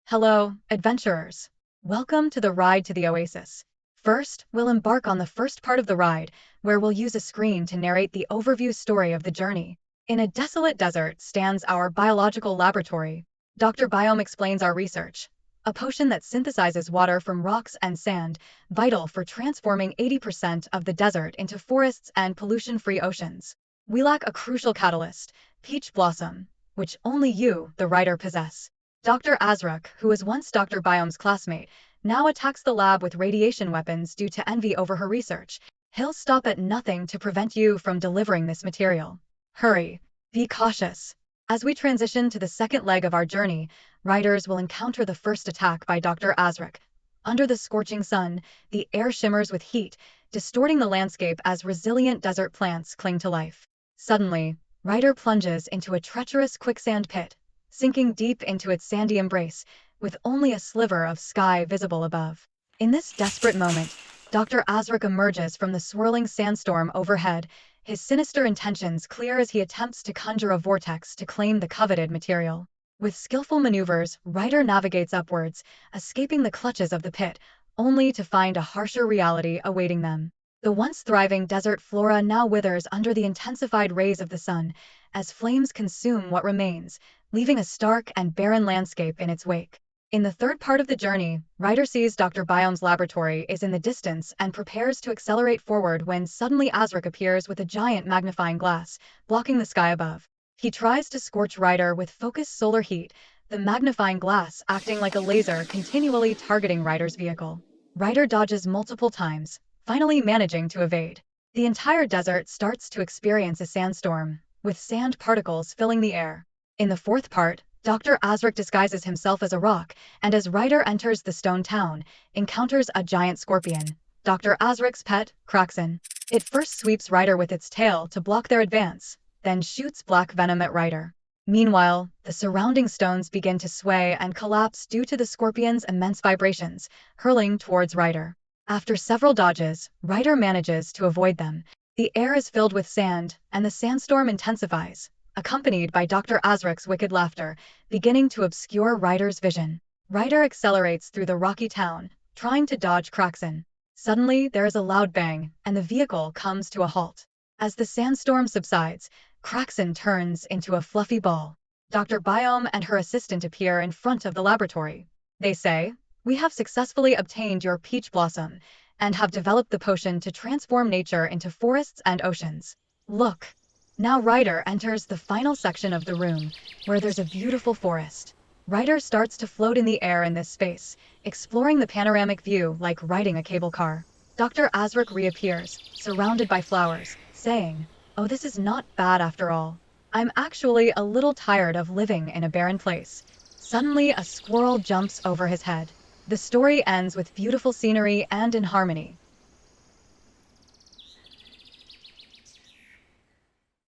Hello, adventurers. Welcome to the Ride to the Oasis. First, we'll embark on the first part of the ride, where we'll use a screen to narrate the overview story of the journey. In a desolate desert stands our biological laboratory. Dr. Biome explains our research. A potion that synthesizes water from rocks and sand, vital for transforming 80% of the desert into forests and pollution-free oceans. We lack a crucial catalyst, peach blossom, which only you, the writer, possess. Dr. Azrak, who was once Dr. Biome's classmate, now attacks the lab with radiation weapons due to envy over her research. He'll stop at nothing to prevent you from delivering this material. Hurry, be cautious. As we transition to the second leg of our journey, riders will encounter the first attack by Dr. Azrak. Under the scorching sun, the air shimmers with heat, distorting the landscape as resilient desert plants cling to life. Suddenly, Ryder plunges into a treacherous quicksand pit, sinking deep into its sandy embrace, with only a sliver of sky visible above. In this desperate moment, Dr. Azrak emerges from the swirling sandstorm overhead, his sinister intentions clear as he attempts to conjure a vortex to claim the coveted material. With skillful maneuvers, Ryder navigates upwards, escaping the clutches of the pit, only to find a harsher reality awaiting them. The once thriving desert flora now withers under the intensified rays of the sun, as flames consume what remains, leaving a stark and barren landscape in its wake. In the third part of the journey, Ryder sees Dr. Biome's laboratory is in the distance and prepares to accelerate forward when suddenly Azrak appears with a giant magnifying glass, blocking the sky above. He tries to scorch Ryder with focused solar heat, the magnifying glass acting like a laser continually targeting Ryder's vehicle. Ryder dodges multiple times, finally managing to evade. The entire desert starts to experience a sandstorm, with sand particles filling the air. In the fourth part, Dr. Azrak disguises himself as a rock, and as Ryder enters the stone town, encounters a giant scorpion, Dr. Azrak's pet, Kraxin. It first sweeps Ryder with its tail to block their advance, then shoots black venom at Ryder. Meanwhile, the surrounding stones begin to sway and collapse due to the scorpion's immense vibrations, hurling towards Ryder. After several dodges, Ryder manages to avoid them. The air is filled with sand, and the sandstorm intensifies, accompanied by Dr. Azrak's wicked laughter, beginning to obscure Ryder's vision. Ryder accelerates through the rocky town, trying to dodge Kraxin. Suddenly, there is a loud bang, and the vehicle comes to a halt. As the sandstorm subsides, Kraxin turns into a fluffy ball. Dr. Biome and her assistant appear in front of the laboratory. They say, "We have successfully obtained your peach blossom, and have developed the potion to transform nature into forests and oceans. Look." Now Ryder enters the final section of the room, where there's a beautiful forest. Ryder starts to float in the air in this space, exploring the panoramic view like riding a cable car. Dr. Azrak reappears, surrounded by flowers, saying, "Oh, this is not bad after all. I'm actually a little tired of living in a barren place." Suddenly, a squirrel jumps over his head. The story ends with beautiful scenery and in harmony,